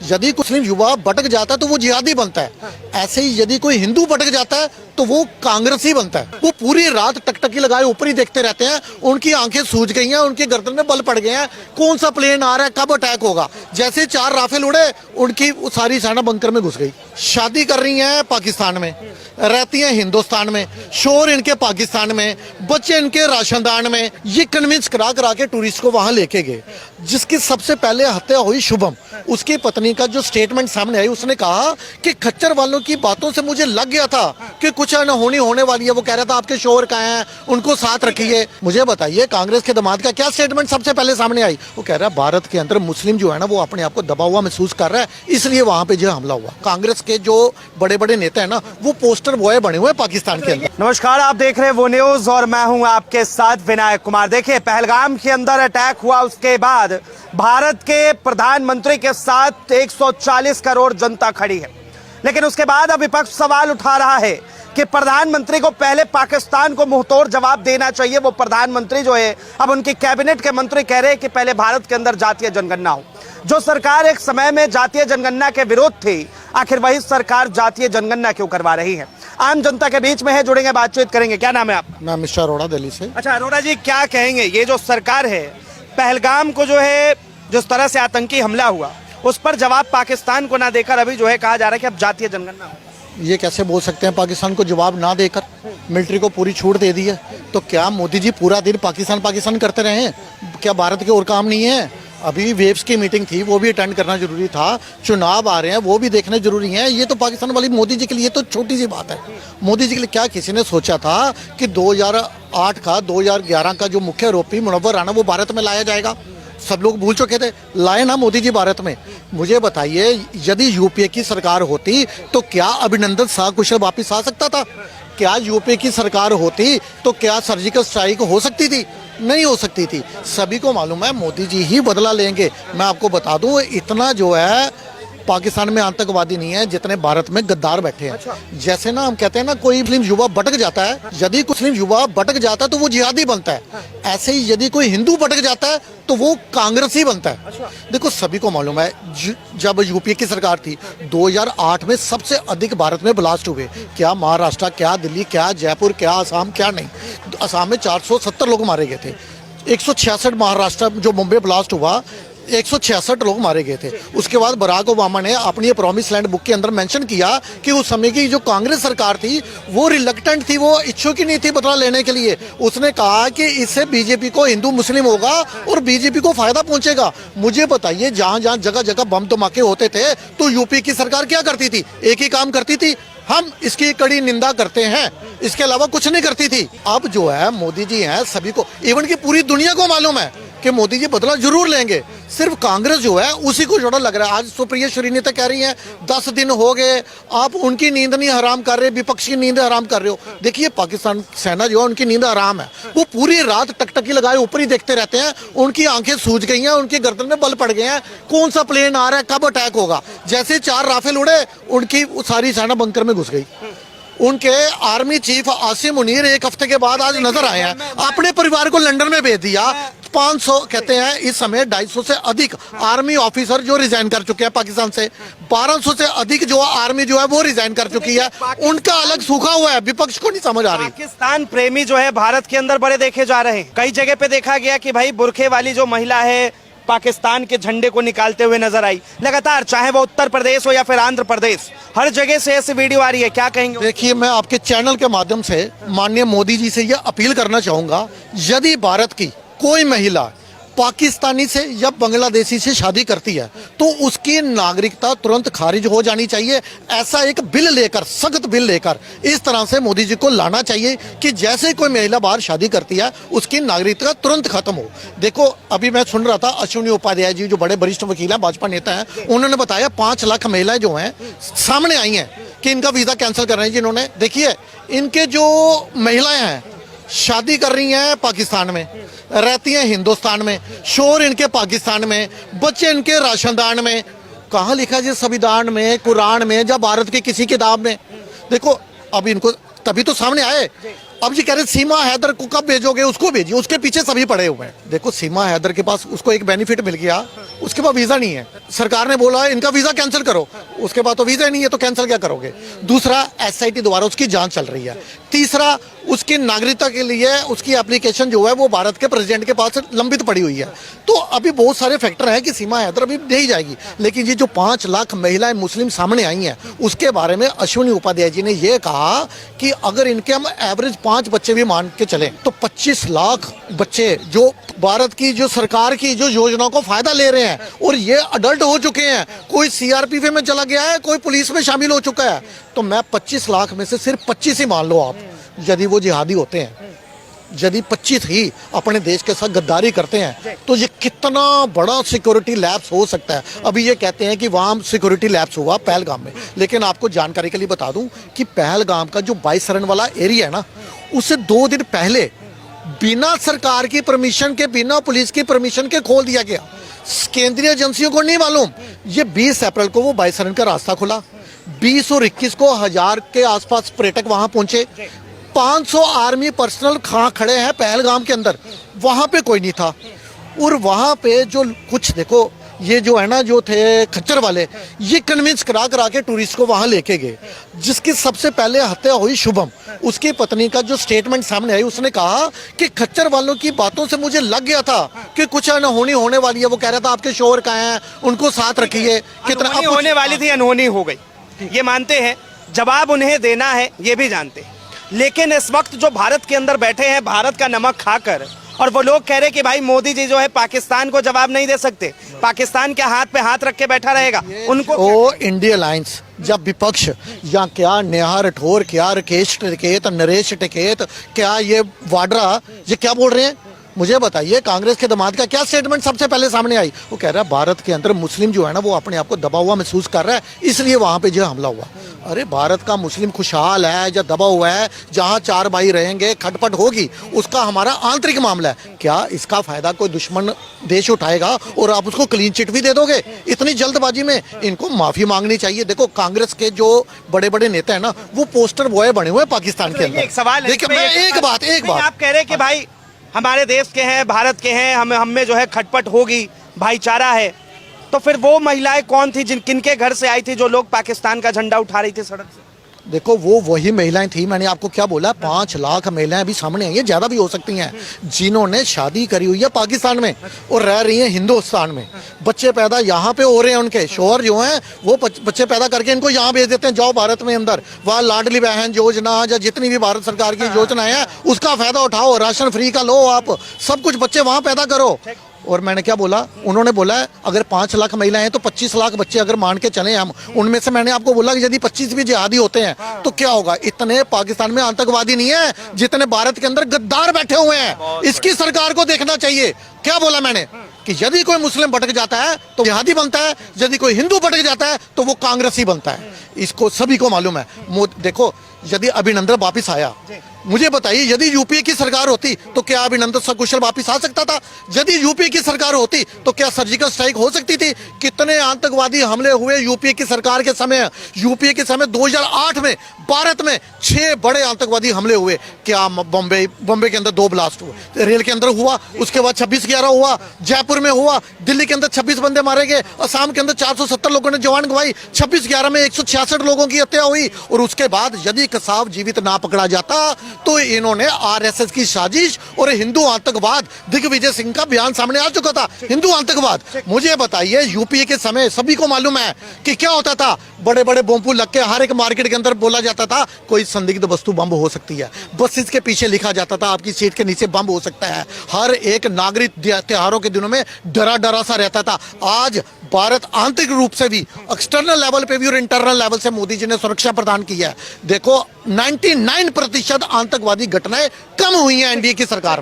यदि मुस्लिम युवा भटक जाता है तो वो जिहादी बनता है, ऐसे ही यदि कोई हिंदू भटक जाता है तो वो कांग्रेसी बनता है। वो पूरी रात टकटकी लगाए ऊपर ही देखते रहते हैं, उनकी आंखें सूज गई हैं, उनकी गर्दन में बल पड़ गए हैं, कौन सा प्लेन आ रहा है, कब अटैक होगा। जैसे 4 राफेल उड़े, उनकी सारी सेना बंकर में घुस गई। शादी कर रही हैं पाकिस्तान में, रहती हैं हिंदुस्तान में, शोर इनके पाकिस्तान में, बच्चे इनके राशनदान में। ये कन्विंस करा करा के टूरिस्ट को वहां लेके गए। जिसकी सबसे पहले हत्या हुई शुभम, उसकी पत्नी का जो स्टेटमेंट सामने आई, उसने कहा कि खच्चर वालों की बातों से मुझे लग गया था कि कुछ अनहोनी होने वाली है। वो कह रहा था आपके शोर कहाँ हैं, उनको साथ रखिए। मुझे बताइए कांग्रेस के दामाद का क्या स्टेटमेंट सबसे पहले सामने आई? वो कह रहा है भारत के अंदर मुस्लिम जो है ना वो अपने आप को दबा हुआ महसूस कर रहा है, इसलिए वहां पे जो हमला हुआ। कांग्रेस के जो बड़े बड़े नेता है ना वो पोस्टर बॉय बने हुए पाकिस्तान के अंदर। नमस्कार, आप देख रहे हैं वो न्यूज और मैं हूं आपके साथ विनायक कुमार। देखिए, पहलगाम के अंदर अटैक हुआ, उसके बाद भारत के प्रधानमंत्री के साथ 140 करोड़ जनता खड़ी है, लेकिन उसके बाद अब विपक्ष सवाल उठा रहा है कि प्रधानमंत्री को पहले पाकिस्तान को मुंहतोड़ जवाब देना चाहिए। वो प्रधानमंत्री जो है, अब उनकी कैबिनेट के मंत्री कह रहे हैं कि पहले भारत के अंदर जातीय जनगणना हो। जो सरकार एक समय में जातीय जनगणना के विरोध थी, आखिर वही सरकार जातीय जनगणना क्यों करवा रही है? आम जनता के बीच में है, जुड़ेंगे, बातचीत करेंगे। क्या नाम है आपका? मैं मिस्टर अरोड़ा, दिल्ली से। अच्छा अरोड़ा जी, क्या कहेंगे, ये जो सरकार है पहलगाम को जो है जिस तरह से आतंकी हमला हुआ उस पर जवाब पाकिस्तान को ना देकर अभी जो है कहा जा रहा है कि अब जातीय जनगणना हो? ये कैसे बोल सकते हैं पाकिस्तान को जवाब ना देकर? मिलिट्री को पूरी छूट दे दी है, तो क्या मोदी जी पूरा दिन पाकिस्तान पाकिस्तान करते रहे हैं? क्या भारत के और काम नहीं है? अभी वेव्स की मीटिंग थी, वो भी अटेंड करना जरूरी था। चुनाव आ रहे हैं, वो भी देखने जरूरी हैं। ये तो पाकिस्तान वाली मोदी जी के लिए तो छोटी सी बात है। मोदी जी के लिए क्या किसी ने सोचा था कि 2008 का 2011 का जो मुख्य आरोपी मुनव्वर राणा वो भारत में लाया जाएगा? सब लोग भूल चुके थे, लाए ना मोदी जी भारत में। मुझे बताइए, यदि यूपीए की सरकार होती तो क्या अभिनंदन सकुशल वापिस आ सकता था? क्या यूपीए की सरकार होती तो क्या सर्जिकल स्ट्राइक हो सकती थी? नहीं हो सकती थी। सभी को मालूम है मोदी जी ही बदला लेंगे। मैं आपको बता दूं, इतना जो है पाकिस्तान में आतंकवादी नहीं है जितने भारत में गद्दार बैठे हैं। अच्छा। जैसे ना हम कहते हैं ना, कोई मुस्लिम युवा भटक जाता है, यदि मुस्लिम युवा भटक जाता है तो वो जिहादी बनता है, ऐसे ही यदि कोई हिंदू भटक जाता है तो वो कांग्रेसी बनता है। अच्छा। देखो, सभी को मालूम है जब यूपीए की सरकार थी 2008 में सबसे अधिक भारत में ब्लास्ट हुए। क्या महाराष्ट्र, क्या दिल्ली, क्या जयपुर, क्या असम, क्या नहीं। असम में 470 लोग मारे गए थे। 166 महाराष्ट्र जो मुंबई ब्लास्ट हुआ, 166 लोग मारे गए थे। उसके बाद बराक ओबामा ने अपनी प्रॉमिस लैंड बुक के अंदर मेंशन किया कि उस समय की जो कांग्रेस सरकार थी वो रिलक्टेंट थी, वो इच्छुक ही नहीं थी बदला लेने के लिए। उसने कहा कि इससे बीजेपी को हिंदू मुस्लिम होगा और बीजेपी को फायदा पहुंचेगा। मुझे बताइए, जहां जहां जगह जगह बम धमाके होते थे तो यूपी की सरकार क्या करती थी? एक ही काम करती थी, हम इसकी कड़ी निंदा करते हैं, इसके अलावा कुछ नहीं करती थी। अब जो है मोदी जी हैं, सभी को, इवन की पूरी दुनिया को मालूम है कि मोदी जी बदला जरूर लेंगे। सिर्फ कांग्रेस जो है उसी को जोड़ा लग रहा है। आज सुप्रिया श्रीनी तो कह रही हैं 10 दिन हो गए, आप उनकी नींद नहीं हराम कर रहे, विपक्ष की नींद हराम कर रहे हो। देखिए, पाकिस्तान सेना जो है उनकी नींद हराम है। वो पूरी रात टकटकी लगाए ऊपर ही देखते रहते हैं, उनकी आंखें सूज गई हैं, उनकी गर्दन में बल पड़ गए हैं, कौन सा प्लेन आ रहा है, कब अटैक होगा। जैसे 4 राफेल उड़े, उनकी सारी सेना बंकर में घुस गई। उनके आर्मी चीफ आसिम मुनीर 1 हफ्ते के बाद आज नजर आए हैं, अपने परिवार को लंदन में भेज दिया। 500 कहते हैं इस समय 250 से अधिक आर्मी ऑफिसर जो रिजाइन कर चुके हैं पाकिस्तान से। 1200 से अधिक जो आर्मी जो है वो रिजाइन कर चुकी है। उनका अलग सूखा हुआ है, विपक्ष को नहीं समझ आ रही। पाकिस्तान प्रेमी जो है भारत के अंदर बड़े देखे जा रहे हैं। कई जगह पे देखा गया कि भाई बुरखे वाली जो महिला है पाकिस्तान के झंडे को निकालते हुए नजर आई लगातार, चाहे वो उत्तर प्रदेश हो या फिर आंध्र प्रदेश, हर जगह से ऐसी वीडियो आ रही है। क्या कहेंगे? देखिए, मैं आपके चैनल के माध्यम से माननीय मोदी जी से यह अपील करना चाहूंगा, यदि भारत की कोई महिला पाकिस्तानी से या बांग्लादेशी से शादी करती है तो उसकी नागरिकता तुरंत खारिज हो जानी चाहिए। ऐसा एक बिल लेकर, सख्त बिल लेकर इस तरह से मोदी जी को लाना चाहिए कि जैसे कोई महिला बाहर शादी करती है उसकी नागरिकता तुरंत खत्म हो। देखो, अभी मैं सुन रहा था अश्विनी उपाध्याय जी जो बड़े वरिष्ठ वकील हैं, भाजपा नेता हैं, उन्होंने बताया 5 लाख महिलाएं जो हैं सामने आई हैं कि इनका वीजा कैंसिल कर रहे हैं। जिन्होंने, देखिए, इनके जो महिलाएं हैं शादी कर रही हैं पाकिस्तान में, रहती हैं हिंदुस्तान में, शोर इनके पाकिस्तान में, बच्चे इनके राशनदान में। कहाँ लिखा है संविधान में, कुरान में, या भारत की किसी किताब में? देखो, अब इनको तभी तो सामने आए अब ये कह रहे सीमा हैदर को कब भेजोगे, उसको भेजिए, उसके पीछे सभी पड़े हुए हैं। देखो सीमा हैदर के पास उसको एक बेनिफिट मिल गया, उसके पास वीजा नहीं है, सरकार ने बोला इनका वीजा कैंसिल करो, उसके बाद तो वीजा नहीं है तो कैंसिल क्या करोगे। दूसरा एसआईटी द्वारा उसकी जांच चल रही है। तीसरा उसकी नागरिकता के लिए उसकी एप्लीकेशन जो है वो भारत के प्रेसिडेंट के पास लंबित पड़ी हुई है। तो अभी बहुत सारे फैक्टर हैं कि सीमा हैदर अभी नहीं जाएगी। लेकिन ये जो 5 लाख महिलाएं मुस्लिम सामने आई हैं उसके बारे में अश्विनी उपाध्याय जी ने ये कहा कि अगर इनके हम एवरेज 5 बच्चे भी मान के चलें तो 25 लाख बच्चे जो भारत की जो सरकार की जो योजनाओं को फायदा ले रहे हैं और ये अडल्ट हो चुके हैं, कोई सीआरपीएफ में चला गया है, कोई पुलिस में शामिल हो चुका है, तो मैं 25 लाख में से सिर्फ 25 ही मान लो आप, यदि वो जिहादी होते हैं, यदि 25 ही अपने देश के साथ गद्दारी करते हैं तो ये कितना बड़ा सिक्योरिटी लैप्स हो सकता है। अभी ये कहते हैं कि वहाँ सिक्योरिटी लैप्स हुआ पहलगाम में, लेकिन आपको जानकारी के लिए बता दूं कि पहलगाम का जो 22 रन वाला एरिया है ना, उसे 2 दिन पहले बिना सरकार की परमिशन के, बिना पुलिस की परमिशन के खोल दिया गया। केंद्रीय एजेंसियों को नहीं मालूम। ये 20 अप्रैल को वो 22 रन का रास्ता खुला, 20 और 21 को 1000 के आसपास पर्यटक वहां पहुंचे, 500 आर्मी पर्सनल खड़े हैं पहलगाम के अंदर, वहां पे कोई नहीं था। और वहां पे जो कुछ देखो ये जो है ना, जो थे खच्चर वाले, ये कन्विंस करा के टूरिस्ट को वहां लेके गए। जिसकी सबसे पहले हत्या हुई शुभम, उसकी पत्नी का जो स्टेटमेंट सामने आई, उसने कहा कि खच्चर वालों की बातों से मुझे लग गया था कि कुछ अनहोनी होने वाली है। वो कह रहा था आपके शोहर कहाँ हैं, उनको साथ रखिए। कितना होने वाली थी, अनहोनी हो गई, ये मानते हैं, जवाब उन्हें देना है ये भी जानते हैं। लेकिन इस वक्त जो भारत के अंदर बैठे हैं भारत का नमक खाकर, और वो लोग कह रहे कि भाई मोदी जी जो है पाकिस्तान को जवाब नहीं दे सकते, पाकिस्तान के हाथ पे हाथ रख के बैठा रहेगा। उनको ओ इंडिया अलायंस जब विपक्ष या क्या नेहा राठौर, क्या राकेश टिकैत, नरेश टिकैत, क्या ये वाड्रा, ये क्या बोल रहे हैं मुझे बताइए। कांग्रेस के दामाद का क्या स्टेटमेंट सबसे पहले सामने आई, वो कह रहा है भारत के अंदर मुस्लिम जो है ना वो अपने आप को दबा हुआ महसूस कर रहा है, इसलिए वहां पे जो हमला हुआ। अरे भारत का मुस्लिम खुशहाल है या दबा हुआ है, जहां 4 भाई रहेंगे, खटपट होगी, उसका हमारा आंतरिक मामला है। क्या इसका फायदा कोई दुश्मन देश उठाएगा और आप उसको क्लीन चिट भी दे दोगे इतनी जल्दबाजी में? इनको माफी मांगनी चाहिए। देखो कांग्रेस के जो बड़े बड़े नेता है ना, वो पोस्टर बॉय बने हुए पाकिस्तान के अंदर। एक सवाल है, देखिए मैं एक बात आप कह रहे कि भाई हमारे देश के हैं, भारत के हैं, हम में जो है खटपट होगी, भाईचारा है, तो फिर वो महिलाएं कौन थी किनके घर से आई थी जो लोग पाकिस्तान का झंडा उठा रही थी सड़क से? देखो वो वही महिलाएं थी, मैंने आपको क्या बोला, 5 लाख महिलाएं अभी सामने आई है, ज्यादा भी हो सकती हैं, जिन्होंने शादी करी हुई है पाकिस्तान में और रह रही हैं हिंदुस्तान में। बच्चे पैदा यहाँ पे हो रहे हैं, उनके शोहर जो हैं वो बच्चे पैदा करके इनको यहाँ भेज देते हैं, जाओ भारत में अंदर वहाँ लाडली बहन योजना या जितनी भी भारत सरकार की योजनाएं हैं उसका फायदा उठाओ, राशन फ्री का लो, आप सब कुछ बच्चे वहाँ पैदा करो। और मैंने क्या बोला, उन्होंने बोला अगर 5 लाख महिलाएं हैं तो 25 लाख बच्चे अगर मान के चले हम, उनमें से मैंने आपको बोला कि यदि 25 भी जिहादी होते हैं तो क्या होगा। इतने पाकिस्तान में आतंकवादी नहीं है जितने भारत के अंदर गद्दार बैठे हुए हैं। इसकी सरकार को देखना चाहिए। क्या बोला मैंने कि यदि कोई मुस्लिम भटक जाता है तो जिहादी बनता है, यदि कोई हिंदू भटक जाता है तो वो कांग्रेसी बनता है। इसको सभी को मालूम है। देखो यदि अभिनंदन वापिस आया, मुझे बताइए यदि यूपीए की सरकार होती तो क्या अभिनंदन सकुशल वापिस आ सकता था? यदि यूपीए की सरकार होती तो क्या सर्जिकल स्ट्राइक हो सकती थी? कितने आतंकवादी हमले हुए यूपीए की सरकार के समय। यूपीए के समय 2008 में भारत में 6 बड़े आतंकवादी हमले हुए। क्या बॉम्बे के अंदर 2 ब्लास्ट हुए, रेल के अंदर हुआ, उसके बाद 26/11 हुआ, जयपुर में हुआ, दिल्ली के अंदर 26 बंदे मारे गए, असम के अंदर 470 लोगों ने जान गंवाई, 26/11 में 166 लोगों की हत्या हुई। और उसके बाद यदि कसाब जीवित ना पकड़ा जाता तो इन्होंने आरएसएस की साजिश और हिंदू आतंकवाद, दिग्विजय सिंह का बयान सामने आ चुका था, हिंदू आतंकवाद। मुझे बताइए यूपीए के समय सभी को मालूम है कि क्या होता था, बड़े बड़े बम लग के हर एक मार्केट के अंदर बोला जाता था कोई संदिग्ध वस्तु बम हो सकती है, बस इसके पीछे लिखा जाता था आपकी सीट के नीचे बम हो सकता है। हर एक नागरिक त्योहारों के दिनों में डरा सा रहता था। आज भारत आंतरिक रूप से भी, एक्सटर्नल लेवल पे भी और इंटरनल लेवल से मोदी जी ने सुरक्षा प्रदान की है। देखो 99% आतंकवादी घटनाएं कम हुई हैं एनडीए की सरकार में।